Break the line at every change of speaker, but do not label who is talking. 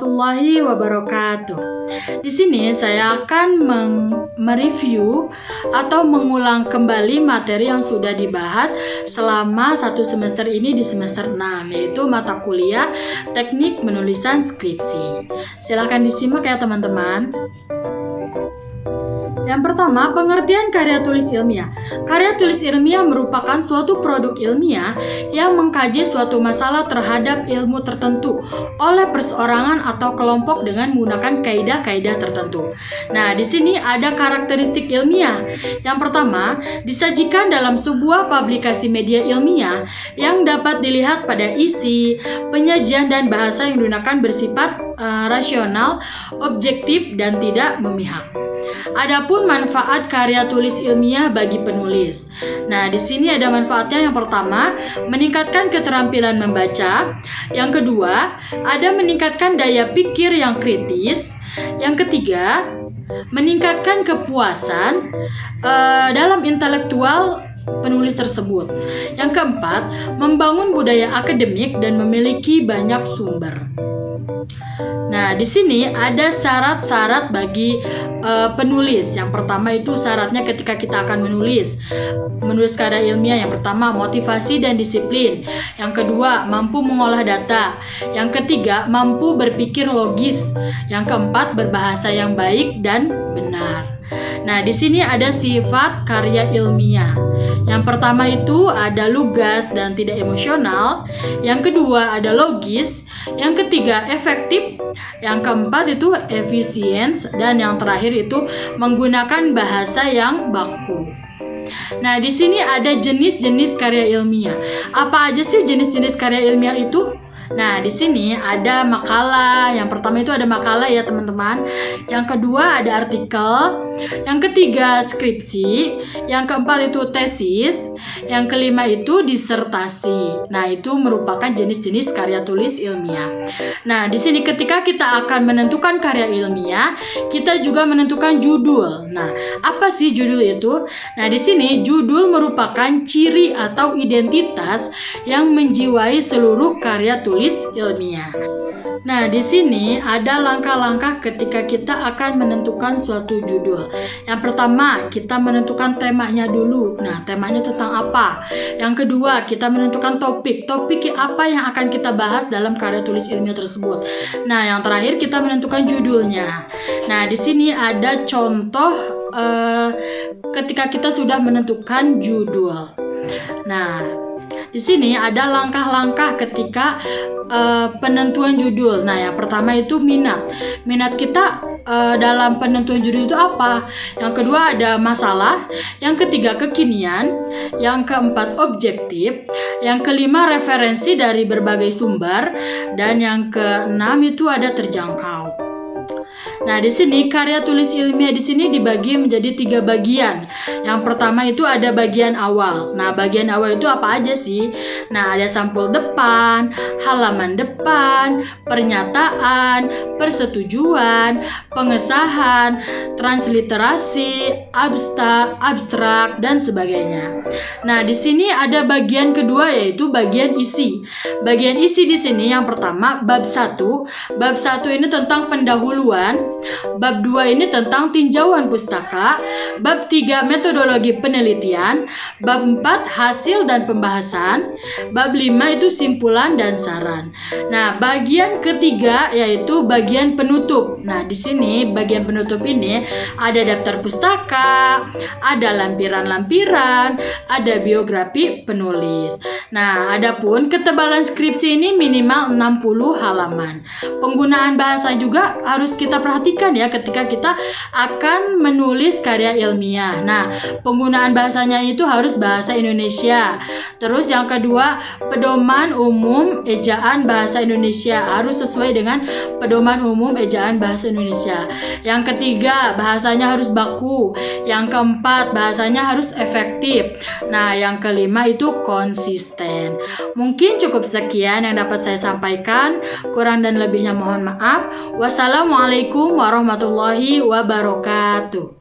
warahmatullahi wabarakatuh. Di sini saya akan mereview atau mengulang kembali materi yang sudah dibahas selama satu semester ini di semester 6, yaitu mata kuliah teknik penulisan skripsi. Silakan disimak ya teman-teman. Yang pertama, pengertian karya tulis ilmiah. Karya tulis ilmiah merupakan suatu produk ilmiah yang mengkaji suatu masalah terhadap ilmu tertentu oleh perseorangan atau kelompok dengan menggunakan kaidah-kaidah tertentu. Nah, di sini ada karakteristik ilmiah. Yang pertama, disajikan dalam sebuah publikasi media ilmiah yang dapat dilihat pada isi, penyajian, dan bahasa yang digunakan bersifat rasional, objektif, dan tidak memihak. Adapun manfaat karya tulis ilmiah bagi penulis. Nah, di sini ada manfaatnya. Yang pertama, meningkatkan keterampilan membaca. Yang kedua, ada meningkatkan daya pikir yang kritis. Yang ketiga, meningkatkan kepuasan dalam intelektual penulis tersebut. Yang keempat, membangun budaya akademik dan memiliki banyak sumber. Nah, di sini ada syarat-syarat bagi penulis. Yang pertama itu syaratnya ketika kita akan menulis karya ilmiah. Yang pertama, motivasi dan disiplin. Yang kedua, mampu mengolah data. Yang ketiga, mampu berpikir logis. Yang keempat, berbahasa yang baik dan benar. Nah, di sini ada sifat karya ilmiah. Yang pertama itu ada lugas dan tidak emosional. Yang kedua ada logis. Yang ketiga efektif. Yang keempat itu efisien. Dan yang terakhir itu menggunakan bahasa yang baku. Nah, di sini ada jenis-jenis karya ilmiah. Apa aja sih jenis-jenis karya ilmiah itu? Nah, di sini ada makalah. Yang pertama itu ada makalah ya teman-teman. Yang kedua ada artikel. Yang ketiga skripsi. Yang keempat itu tesis. Yang kelima itu disertasi. Nah, itu merupakan jenis-jenis karya tulis ilmiah. Nah, di sini ketika kita akan menentukan karya ilmiah, kita juga menentukan judul. Nah, apa sih judul itu? Nah, di sini judul merupakan ciri atau identitas yang menjiwai seluruh karya tulis ilmiah. Nah, di sini ada langkah-langkah ketika kita akan menentukan suatu judul. Yang pertama, kita menentukan temanya dulu. Nah, temanya tentang apa? Yang kedua, kita menentukan topik. Topik apa yang akan kita bahas dalam karya tulis ilmiah tersebut. Nah, yang terakhir kita menentukan judulnya. Nah, di sini ada contoh ketika kita sudah menentukan judul. Nah, di sini ada langkah-langkah ketika penentuan judul. Nah, yang pertama itu minat. Minat kita dalam penentuan judul itu apa? Yang kedua ada masalah. Yang ketiga kekinian. Yang keempat objektif. Yang kelima referensi dari berbagai sumber. Dan yang keenam itu ada terjangkau. Nah, di sini karya tulis ilmiah di sini dibagi menjadi 3 bagian. Yang pertama itu ada bagian awal. Nah, bagian awal itu apa aja sih? Nah, ada sampul depan, halaman depan, pernyataan, persetujuan, pengesahan, transliterasi, abstrak dan sebagainya. Nah, di sini ada bagian kedua yaitu bagian isi. Bagian isi di sini yang pertama bab 1. Bab 1 ini tentang pendahuluan. Bab 2 ini tentang tinjauan pustaka. Bab 3 metodologi penelitian. Bab 4 hasil dan pembahasan. Bab 5 itu simpulan dan saran. Nah, bagian ketiga yaitu bagian penutup. Nah, di sini bagian penutup ini ada daftar pustaka, ada lampiran-lampiran, ada biografi penulis. Nah, adapun ketebalan skripsi ini minimal 60 halaman. Penggunaan bahasa juga harus kita perhatikan ya ketika kita akan menulis karya ilmiah. Nah, penggunaan bahasanya itu harus bahasa Indonesia. Terus yang kedua, pedoman umum ejaan bahasa Indonesia harus sesuai dengan pedoman umum ejaan bahasa Indonesia. Yang ketiga, bahasanya harus baku. Yang keempat, bahasanya harus efektif. Nah, yang kelima itu konsisten. Mungkin cukup sekian yang dapat saya sampaikan. Kurang dan lebihnya mohon maaf. Wassalamualaikum warahmatullahi wabarakatuh.